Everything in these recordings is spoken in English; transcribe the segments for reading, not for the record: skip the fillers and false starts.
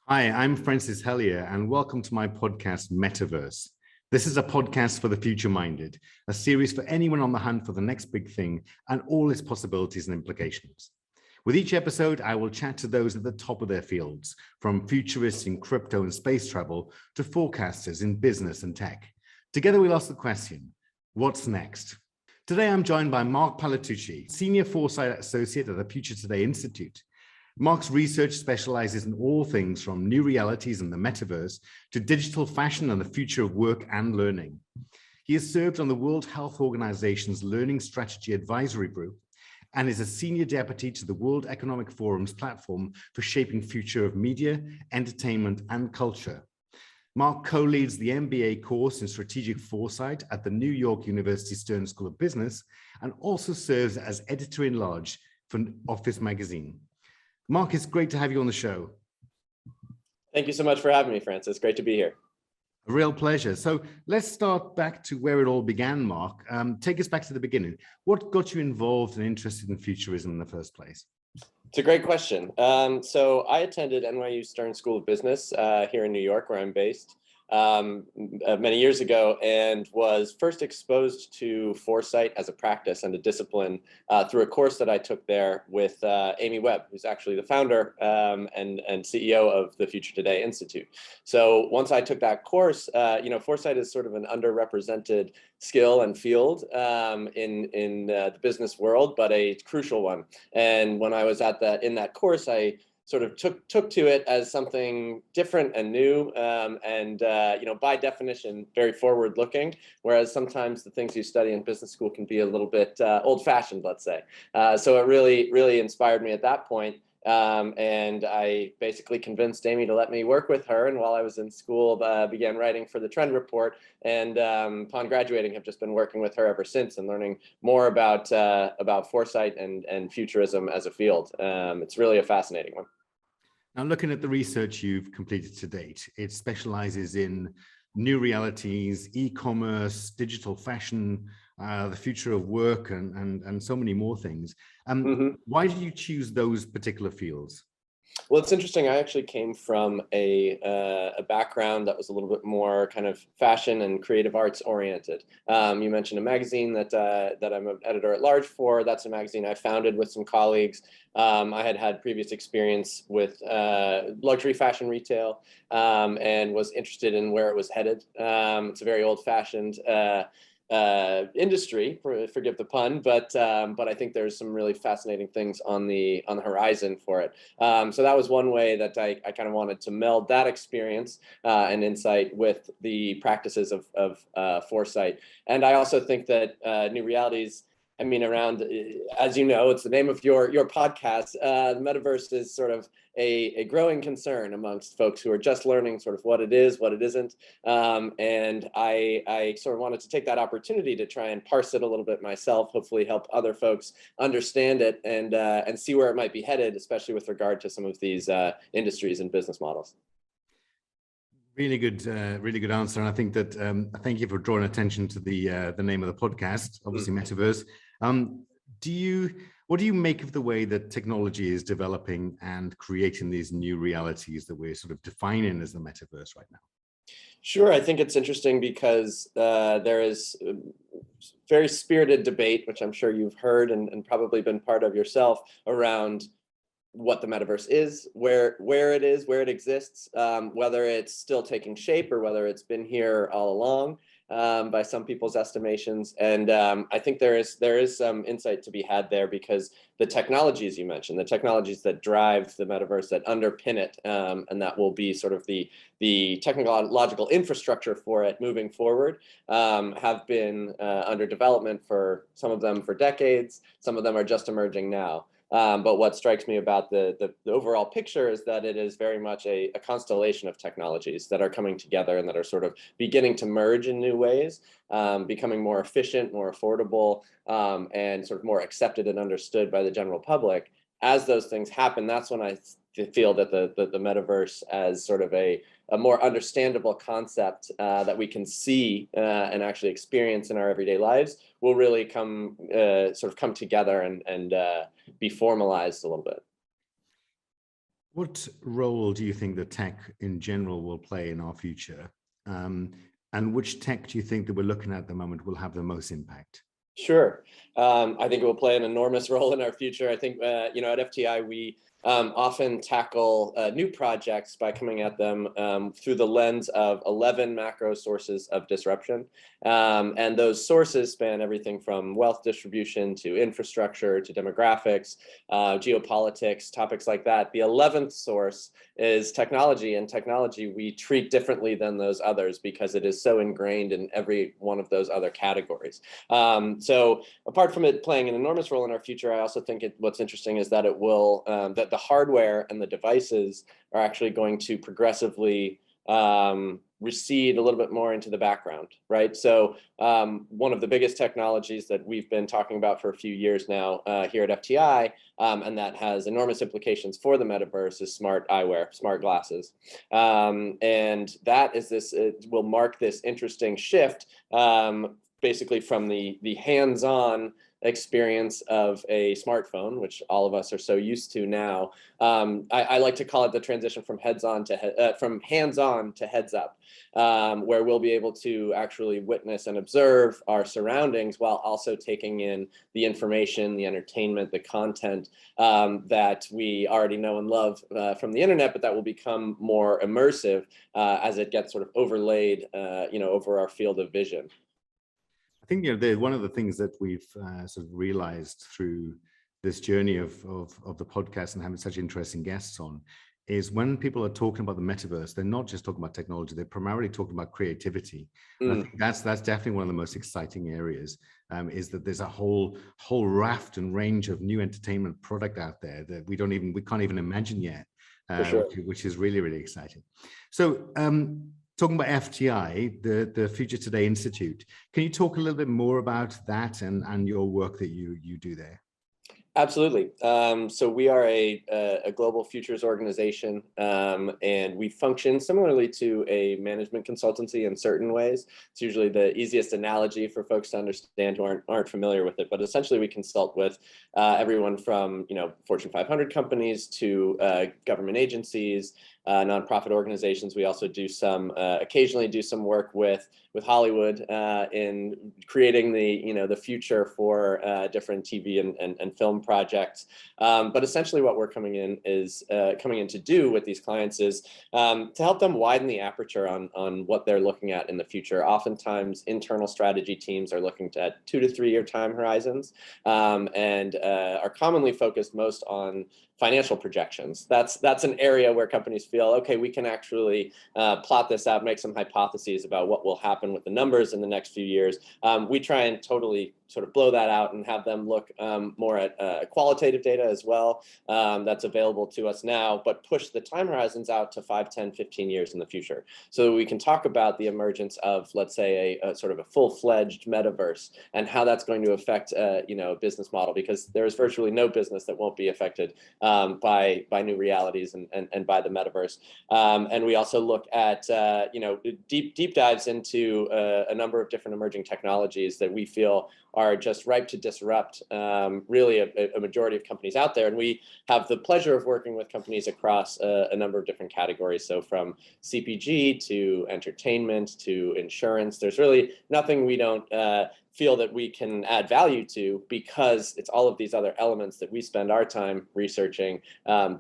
Hi, I'm Francis Hellier, and welcome to my podcast, Metaverse. This is a podcast for the future-minded, a series for anyone on the hunt for the next big thing and all its possibilities and implications. With each episode, I will chat to those at the top of their fields, from futurists in crypto and space travel to forecasters in business and tech. Together, we'll ask the question, what's next? Today, I'm joined by Marc Palatucci, Senior Foresight Associate at the Future Today Institute. Marc's research specializes in all things from new realities and the metaverse to digital fashion and the future of work and learning. He has served on the World Health Organization's Learning Strategy Advisory Group and is a senior deputy to the World Economic Forum's platform for shaping future of media, entertainment, and culture. Marc co-leads the MBA course in strategic foresight at the New York University Stern School of Business and also serves as editor-in-large for Office Magazine. Marc, it's great to have you on the show. Thank you so much for having me, Francis. Great to be here. A real pleasure. So let's start back to where it all began, Marc. Take us back to the beginning. What got you involved and interested in futurism in the first place? It's a great question. So I attended NYU Stern School of Business here in New York, where I'm based, many years ago, and was first exposed to foresight as a practice and a discipline through a course that I took there with Amy Webb, who's actually the founder and CEO of the Future Today Institute. So once I took that course, foresight is sort of an underrepresented skill and field in the business world, but a crucial one. And when I was in that course, I sort of took to it as something different and new, and by definition, very forward-looking, whereas sometimes the things you study in business school can be a little bit old-fashioned, let's say. So it really inspired me at that point. And I basically convinced Amy to let me work with her. And while I was in school, began writing for the Trend Report. And upon graduating, have just been working with her ever since and learning more about foresight and futurism as a field. It's really a fascinating one. Now, looking at the research you've completed to date, it specializes in new realities, e-commerce, digital fashion, the future of work, and so many more things. Why did you choose those particular fields? Well, it's interesting. I actually came from a background that was a little bit more kind of fashion and creative arts oriented. You mentioned a magazine that I'm an editor at large for. That's a magazine I founded with some colleagues. I had previous experience with luxury fashion retail and was interested in where it was headed. It's a very old-fashioned industry, forgive the pun, but I think there's some really fascinating things on the horizon for it. So that was one way that I kind of wanted to meld that experience and insight with the practices of foresight. And I also think that new realities, I mean, around, as you know, it's the name of your podcast. The metaverse is sort of a growing concern amongst folks who are just learning sort of what it is, what it isn't. And I sort of wanted to take that opportunity to try and parse it a little bit myself, hopefully help other folks understand it and see where it might be headed, especially with regard to some of these industries and business models. Really good answer. And I think that thank you for drawing attention to the name of the podcast, obviously Metaverse. What do you make of the way that technology is developing and creating these new realities that we're sort of defining as the metaverse right now? Sure, I think it's interesting because there is very spirited debate, which I'm sure you've heard and probably been part of yourself, around what the metaverse is, where it is, where it exists, whether it's still taking shape or whether it's been here all along by some people's estimations. And I think there is some insight to be had there because the technologies you mentioned, the technologies that drive the metaverse, that underpin it, and that will be sort of the technological infrastructure for it moving forward, have been under development for some of them for decades. Some of them are just emerging now. But what strikes me about the overall picture is that it is very much a constellation of technologies that are coming together and that are sort of beginning to merge in new ways, becoming more efficient, more affordable, and sort of more accepted and understood by the general public. As those things happen, that's when I feel that the metaverse as sort of a more understandable concept that we can see and actually experience in our everyday lives will really sort of come together and be formalized a little bit. What role do you think that tech in general will play in our future? And which tech do you think that we're looking at the moment will have the most impact? Sure. I think it will play an enormous role in our future. I think, at FTI, we often tackle new projects by coming at them through the lens of 11 macro sources of disruption. And those sources span everything from wealth distribution to infrastructure to demographics, geopolitics, topics like that. The 11th source is technology, and technology we treat differently than those others because it is so ingrained in every one of those other categories. So apart from it playing an enormous role in our future, I also think what's interesting is that it will, that the hardware and the devices are actually going to progressively recede a little bit more into the background, right? So one of the biggest technologies that we've been talking about for a few years now here at FTI, and that has enormous implications for the metaverse, is smart eyewear, smart glasses. And that is it will mark this interesting shift basically from the hands-on experience of a smartphone, which all of us are so used to now. I like to call it the transition from hands-on to heads up, where we'll be able to actually witness and observe our surroundings while also taking in the information, the entertainment, the content that we already know and love from the internet, but that will become more immersive as it gets sort of overlaid, over our field of vision. I think one of the things that we've sort of realized through this journey of the podcast and having such interesting guests on is when people are talking about the metaverse, they're not just talking about technology; they're primarily talking about creativity. And I think that's definitely one of the most exciting areas. Is that there's a whole raft and range of new entertainment product out there that we can't even imagine yet, Sure. which is really, really exciting. So. Talking about FTI, the Future Today Institute, can you talk a little bit more about that and your work that you do there? Absolutely. So we are a global futures organization, and we function similarly to a management consultancy in certain ways. It's usually the easiest analogy for folks to understand who aren't familiar with it. But essentially, we consult with everyone from Fortune 500 companies to government agencies, nonprofit organizations. We also do occasionally do some work with Hollywood in creating the future for different TV and film projects. But essentially what we're coming in to do with these clients is to help them widen the aperture on what they're looking at in the future. Oftentimes internal strategy teams are looking at 2 to 3 year time horizons, and are commonly focused most on financial projections. That's an area where companies feel, okay, we can actually plot this out, make some hypotheses about what will happen with the numbers in the next few years. We try and totally sort of blow that out and have them look more at qualitative data as well that's available to us now, but push the time horizons out to 5, 10, 15 years in the future. So we can talk about the emergence of, let's say, a sort of a full-fledged metaverse and how that's going to affect a business model, because there's virtually no business that won't be affected by new realities and by the metaverse. And we also look at deep dives into a number of different emerging technologies that we feel are just ripe to disrupt really a majority of companies out there. And we have the pleasure of working with companies across a number of different categories. So from CPG to entertainment to insurance, there's really nothing we don't feel that we can add value to, because it's all of these other elements that we spend our time researching,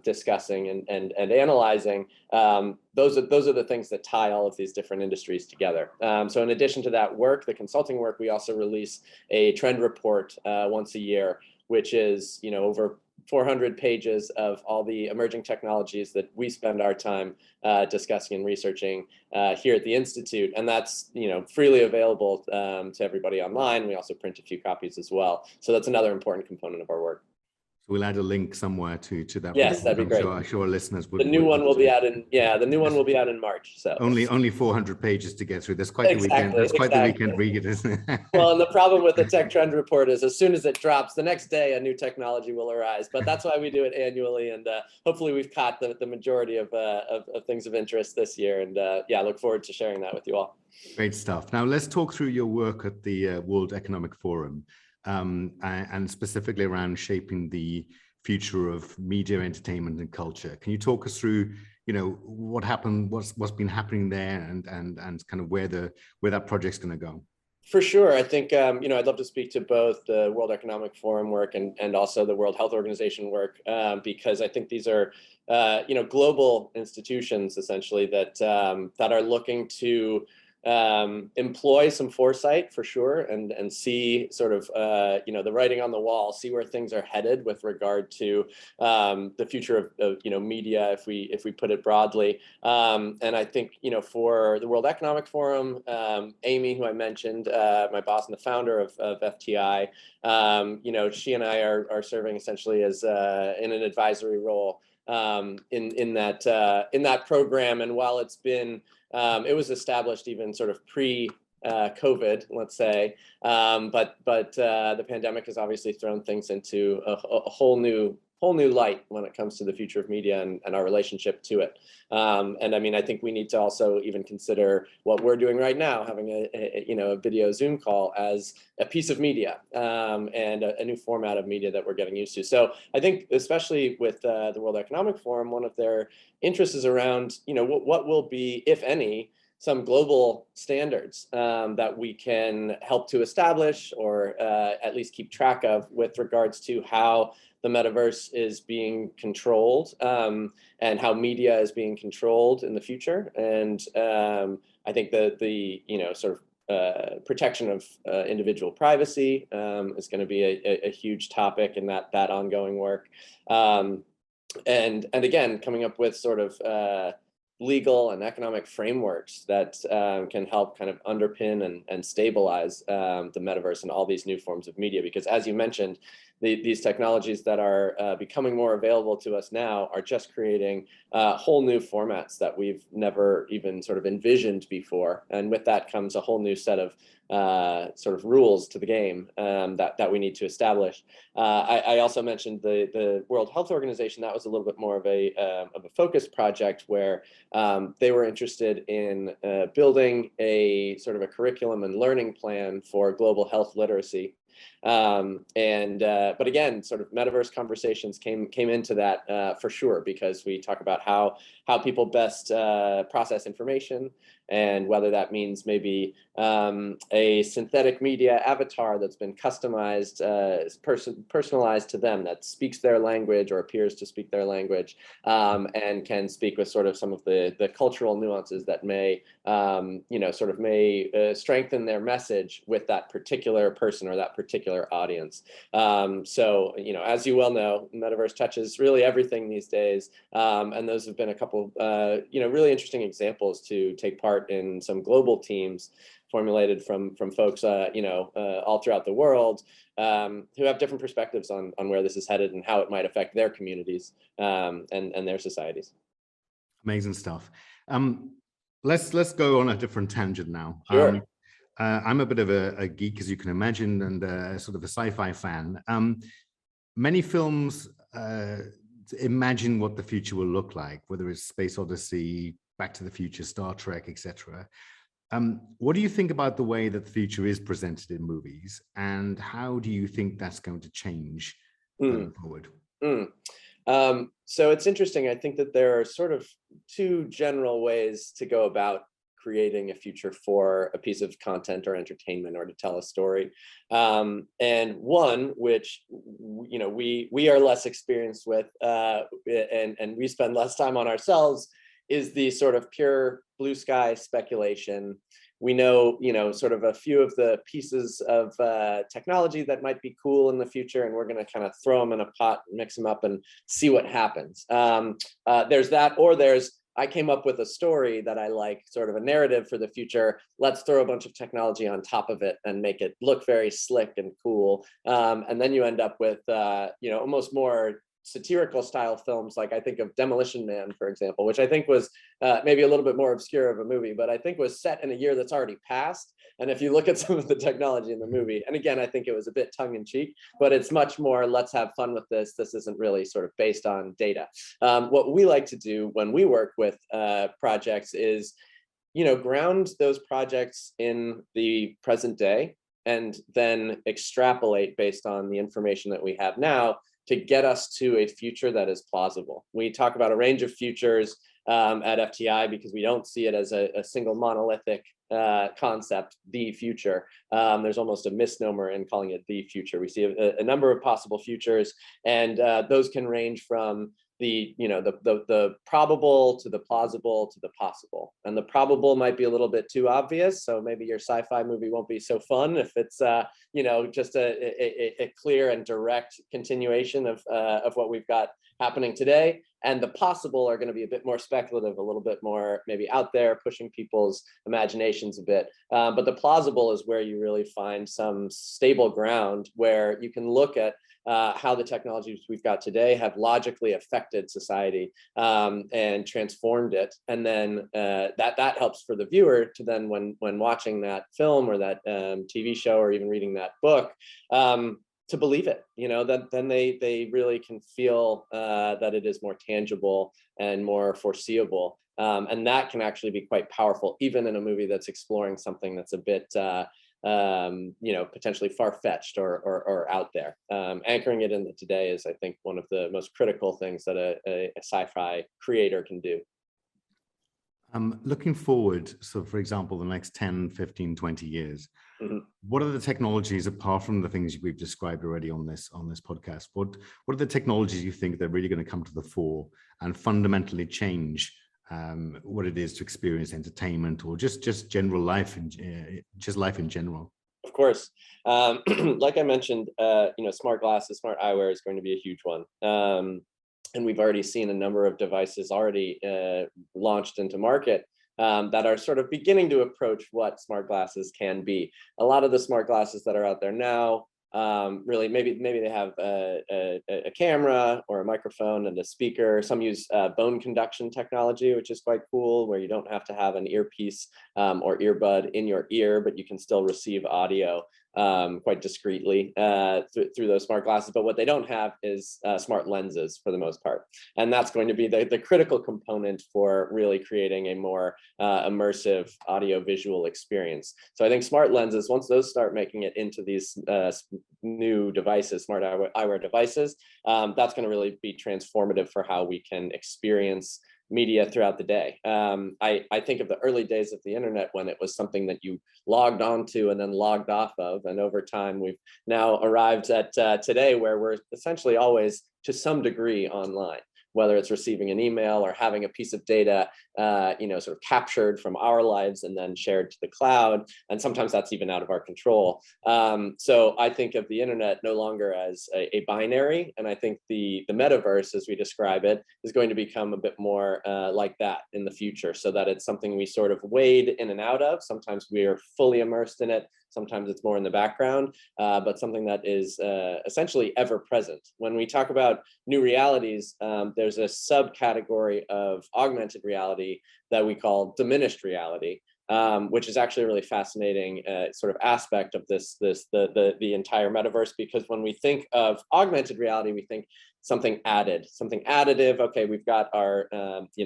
discussing, and analyzing. Those are the things that tie all of these different industries together. So in addition to that work, the consulting work, we also release a trend report once a year, which is over 400 pages of all the emerging technologies that we spend our time discussing and researching here at the Institute. And that's freely available to everybody online. We also print a few copies as well. So that's another important component of our work. We'll add a link somewhere to that. Yes, that'd be great. I'm sure listeners would. The new one will be out in March. So only 400 pages to get through. That's quite the weekend. That's quite the weekend read, isn't it? Well, and the problem with the tech trend report is as soon as it drops, the next day a new technology will arise. But that's why we do it annually, and hopefully we've caught the majority of things of interest this year. And I look forward to sharing that with you all. Great stuff. Now let's talk through your work at the World Economic Forum. And specifically around shaping the future of media, entertainment, and culture. Can you talk us through, what happened, what's been happening there, and kind of where that project's going to go? For sure. I think, I'd love to speak to both the World Economic Forum work and also the World Health Organization work, because I think these are, global institutions essentially that are looking to employ some foresight for sure, and see sort of the writing on the wall, see where things are headed with regard to the future of media, if we put it broadly. And I think for the World Economic Forum, Amy, who I mentioned, my boss and the founder of FTI, she and I are serving essentially as in an advisory role in that program. And while it's been it was established even sort of pre-COVID, let's say, but the pandemic has obviously thrown things into a whole new light when it comes to the future of media and our relationship to it. And I mean, I think we need to also even consider what we're doing right now, having a video Zoom call as a piece of media, and a new format of media that we're getting used to. So I think, especially with the World Economic Forum, one of their interests is around, what will be, if any, some global standards that we can help to establish, or at least keep track of, with regards to how the metaverse is being controlled, and how media is being controlled in the future. And I think that the sort of protection of individual privacy is going to be a huge topic in that ongoing work. And again, coming up with sort of legal and economic frameworks that can help kind of underpin and stabilize the metaverse and all these new forms of media. Because as you mentioned, these technologies that are becoming more available to us now are just creating whole new formats that we've never even sort of envisioned before. And with that comes a whole new set of sort of rules to the game that we need to establish. I also mentioned the World Health Organization. That was a little bit more of a focused project where they were interested in building a sort of a curriculum and learning plan for global health literacy. But again, sort of metaverse conversations came into that for sure, because we talk about how people best process information, and whether that means maybe a synthetic media avatar that's been customized, personalized to them, that speaks their language or appears to speak their language, and can speak with sort of some of the cultural nuances that may strengthen their message with that particular person or that particular audience. So as you well know, metaverse touches really everything these days, and those have been a couple really interesting examples to take part in some global teams formulated from folks all throughout the world, who have different perspectives on where this is headed and how it might affect their communities and their societies. Amazing stuff. Let's go on a different tangent now. Sure. I'm a bit of a geek, as you can imagine, and sort of a sci-fi fan. Many films imagine what the future will look like, whether it's Space Odyssey, Back to the Future, Star Trek, etc. What do you think about the way that the future is presented in movies, and how do you think that's going to change going forward? So it's interesting. I think that there are sort of two general ways to go about creating a future for a piece of content or entertainment, or to tell a story. And one which we are less experienced with, and we spend less time on ourselves, is the sort of pure blue sky speculation. We know, sort of a few of the pieces of technology that might be cool in the future, and we're going to kind of throw them in a pot, mix them up, and see what happens. There's that, or there's, I came up with a story that I like, sort of a narrative for the future. Let's throw a bunch of technology on top of it and make it look very slick and cool. And then you end up with, almost more satirical style films, like I think of Demolition Man, for example, which I think was maybe a little bit more obscure of a movie, but I think was set in a year that's already passed. And if you look at some of the technology in the movie, and again, I think it was a bit tongue in cheek, but it's much more, let's have fun with this. This isn't really sort of based on data. What we like to do when we work with projects is, ground those projects in the present day, and then extrapolate based on the information that we have now to get us to a future that is plausible. We talk about a range of futures at FTI because we don't see it as a single monolithic concept, the future. There's almost a misnomer in calling it the future. We see a number of possible futures, and those can range from the probable to the plausible to the possible. And the probable might be a little bit too obvious, so maybe your sci-fi movie won't be so fun if it's just a clear and direct continuation of what we've got happening today. And the possible are going to be a bit more speculative, a little bit more maybe out there, pushing people's imaginations a bit. But the plausible is where you really find some stable ground where you can look at how the technologies we've got today have logically affected society and transformed it. And then that helps for the viewer to then, when watching that film or that TV show or even reading that book, to believe it, that then they really can feel that it is more tangible and more foreseeable. And that can actually be quite powerful, even in a movie that's exploring something that's a bit potentially far-fetched or out there. Anchoring it in the today is, I think, one of the most critical things that a sci-fi creator can do. Looking forward, so for example, the next 10, 15, 20 years, what are the technologies, apart from the things we've described already on this podcast, what are the technologies you think that are really going to come to the fore and fundamentally change what it is to experience entertainment or just general life, just life in general? Of course. Like I mentioned, smart glasses, smart eyewear is going to be a huge one. And we've already seen a number of devices already launched into market that are sort of beginning to approach what smart glasses can be. A lot of the smart glasses that are out there now, really, maybe they have a camera or a microphone and a speaker. Some use bone conduction technology, which is quite cool, where you don't have to have an earpiece or earbud in your ear, but you can still receive audio quite discreetly through those smart glasses. But what they don't have is smart lenses for the most part. And that's going to be the critical component for really creating a more immersive audio-visual experience. So I think smart lenses, once those start making it into these new devices, smart eyewear devices, that's going to really be transformative for how we can experience media throughout the day. I think of the early days of the internet when it was something that you logged onto and then logged off of. And over time, we've now arrived at today where we're essentially always to some degree online, whether it's receiving an email or having a piece of data, sort of captured from our lives and then shared to the cloud. And sometimes that's even out of our control. So I think of the internet no longer as a binary. And I think the metaverse, as we describe it, is going to become a bit more like that in the future, so that it's something we sort of wade in and out of. Sometimes we are fully immersed in it. Sometimes it's more in the background, but something that is essentially ever present. When we talk about new realities, there's a subcategory of augmented reality that we call diminished reality, which is actually a really fascinating sort of aspect of the entire metaverse, because when we think of augmented reality, we think something added, something additive. Okay, we've got our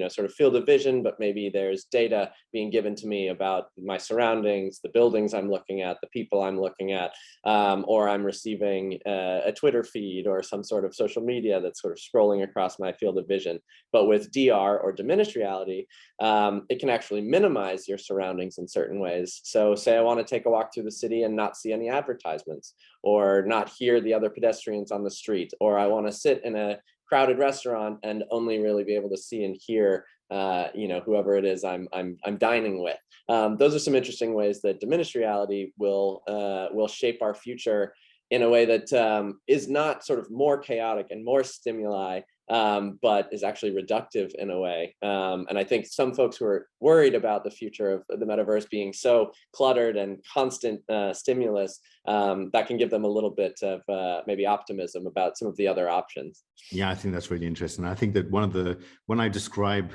sort of field of vision, but maybe there's data being given to me about my surroundings, the buildings I'm looking at, the people I'm looking at, or I'm receiving a Twitter feed or some sort of social media that's sort of scrolling across my field of vision. But with DR or diminished reality, it can actually minimize your surroundings in certain ways. So say I want to take a walk through the city and not see any advertisements, or not hear the other pedestrians on the street, or I want to sit in a crowded restaurant and only really be able to see and hear whoever it is I'm dining with. Those are some interesting ways that diminished reality will shape our future in a way that is not sort of more chaotic and more stimuli, but is actually reductive in a way. And I think some folks who are worried about the future of the metaverse being so cluttered and constant stimulus, that can give them a little bit of maybe optimism about some of the other options. Yeah, I think that's really interesting. I think that when I describe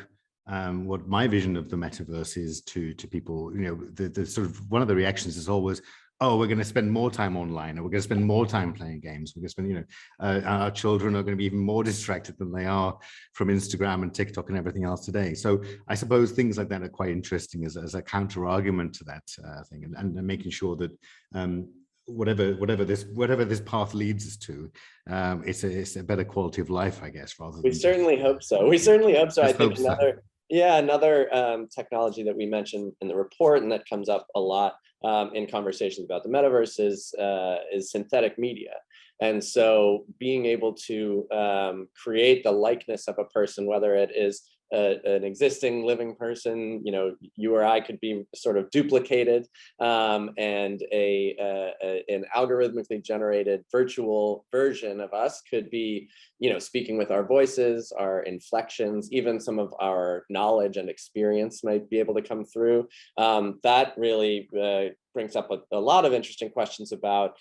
what my vision of the metaverse is to people, the sort of one of the reactions is always, oh, we're going to spend more time online, or we're going to spend more time playing games. We're going to spend, our children are going to be even more distracted than they are from Instagram and TikTok and everything else today. So I suppose things like that are quite interesting as a counter argument to that thing, and making sure that whatever this path leads us to, it's a better quality of life, I guess, rather We than certainly hope so. We certainly hope so. I just think hope so. another technology that we mentioned in the report and that comes up a lot in conversations about the metaverse is synthetic media. And so being able to create the likeness of a person, whether it is an existing living person, you or I could be sort of duplicated, and an algorithmically generated virtual version of us could be, speaking with our voices, our inflections, even some of our knowledge and experience might be able to come through. That really brings up a lot of interesting questions about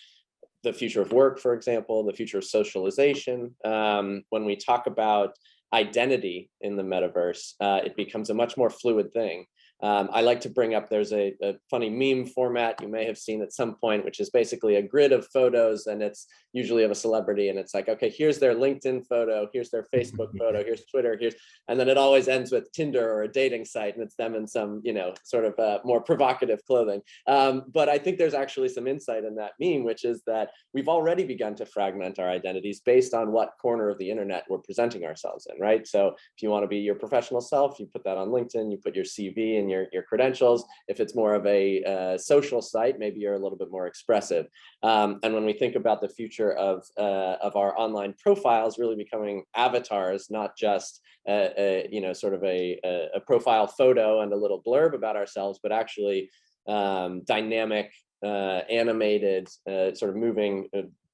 the future of work, for example, the future of socialization. When we talk about identity in the metaverse, it becomes a much more fluid thing. I like to bring up, there's a funny meme format you may have seen at some point, which is basically a grid of photos, and it's usually of a celebrity, and it's like, okay, here's their LinkedIn photo, here's their Facebook photo, here's Twitter, and then it always ends with Tinder or a dating site, and it's them in some, sort of more provocative clothing. But I think there's actually some insight in that meme, which is that we've already begun to fragment our identities based on what corner of the internet we're presenting ourselves in, right? So if you want to be your professional self, you put that on LinkedIn, you put your CV and your credentials. If it's more of a social site, maybe you're a little bit more expressive. And when we think about the future of our online profiles really becoming avatars, not just sort of a profile photo and a little blurb about ourselves, but actually dynamic, animated, sort of moving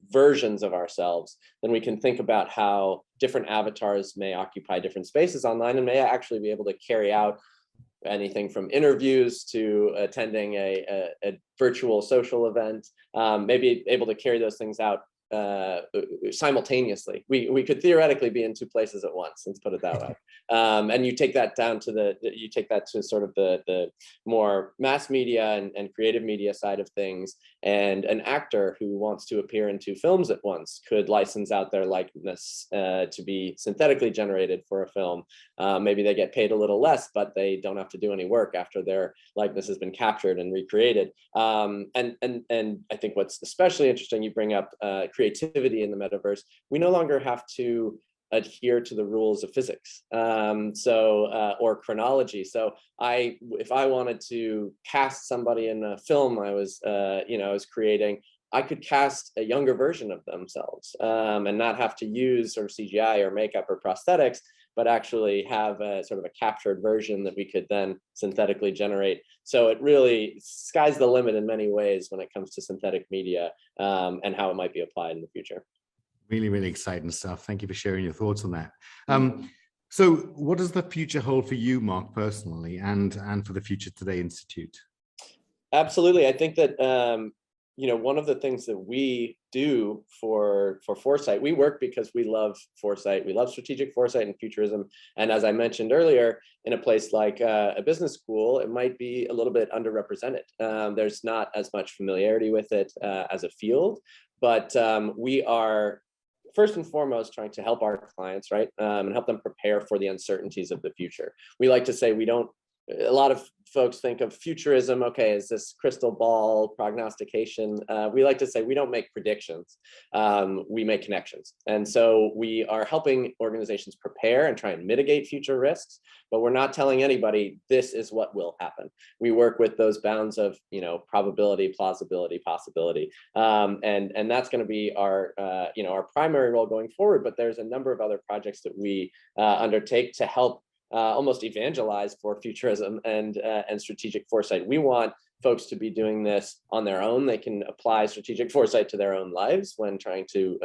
versions of ourselves, then we can think about how different avatars may occupy different spaces online and may actually be able to carry out anything from interviews to attending a virtual social event, maybe able to carry those things out simultaneously. We could theoretically be in two places at once, let's put it that way. And you take that down to sort of the more mass media and creative media side of things, and an actor who wants to appear in two films at once could license out their likeness to be synthetically generated for a film. Maybe they get paid a little less, but they don't have to do any work after their likeness has been captured and recreated. And I think what's especially interesting, you bring up creativity in the metaverse. We no longer have to adhere to the rules of physics, or chronology. So if I wanted to cast somebody in a film I was creating, I could cast a younger version of themselves, and not have to use sort of CGI or makeup or prosthetics, but actually have a sort of a captured version that we could then synthetically generate. So it really, sky's the limit in many ways when it comes to synthetic media, and how it might be applied in the future. Really, really exciting stuff. Thank you for sharing your thoughts on that. So what does the future hold for you, Marc, personally, and for the Future Today Institute? Absolutely. I think that one of the things that we do for foresight, we work because we love foresight. We love strategic foresight and futurism. And as I mentioned earlier, in a place like a business school, it might be a little bit underrepresented. There's not as much familiarity with it as a field, but we are first and foremost trying to help our clients, right, and help them prepare for the uncertainties of the future. We like to say a lot of folks think of futurism, okay, is this crystal ball prognostication? We like to say we don't make predictions, we make connections. And so we are helping organizations prepare and try and mitigate future risks, but we're not telling anybody this is what will happen. We work with those bounds of probability, plausibility, possibility, and that's going to be our our primary role going forward. But there's a number of other projects that we undertake to help almost evangelize for futurism and strategic foresight. We want folks to be doing this on their own. They can apply strategic foresight to their own lives when trying to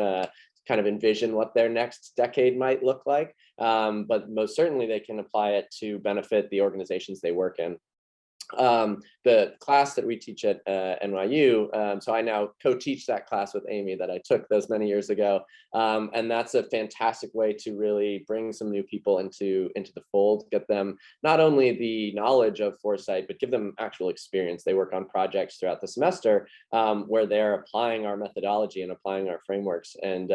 kind of envision what their next decade might look like. But most certainly they can apply it to benefit the organizations they work in. The class that we teach at NYU, so I now co-teach that class with Amy that I took those many years ago, and that's a fantastic way to really bring some new people into the fold, get them not only the knowledge of foresight, but give them actual experience. They work on projects throughout the semester where they're applying our methodology and applying our frameworks, and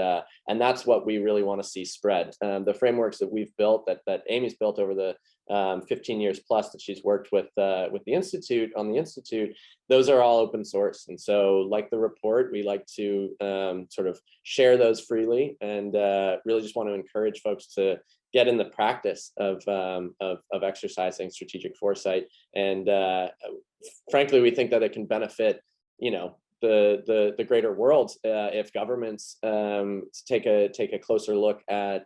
that's what we really want to see spread. The frameworks that we've built, that Amy's built over the 15 years plus that she's worked with the Institute, those are all open source. And so like the report, we like to sort of share those freely, and really just want to encourage folks to get in the practice of exercising strategic foresight. And frankly, we think that it can benefit, the greater world if governments take a closer look at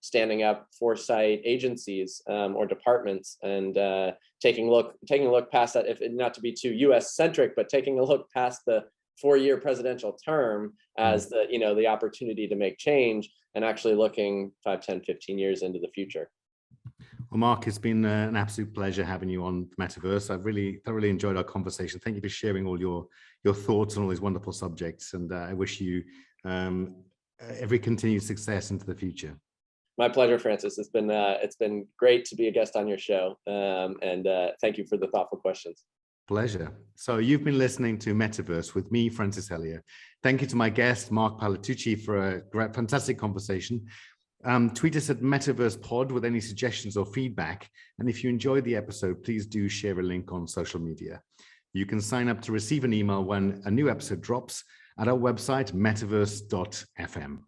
standing up foresight agencies or departments, and taking a look past that, if not to be too US centric, but taking a look past the 4-year presidential term as the opportunity to make change, and actually looking 5, 10, 15 years into the future. Well, Marc, it's been an absolute pleasure having you on Metaverse. I've really thoroughly enjoyed our conversation. Thank you for sharing all your thoughts on all these wonderful subjects, and I wish you every continued success into the future. My pleasure, Francis. It's been great to be a guest on your show, and thank you for the thoughtful questions. Pleasure. So you've been listening to Metaverse with me, Francis Hellier. Thank you to my guest, Marc Palatucci, for a fantastic conversation. Tweet us at MetaversePod with any suggestions or feedback. And if you enjoyed the episode, please do share a link on social media. You can sign up to receive an email when a new episode drops at our website, metaverse.fm.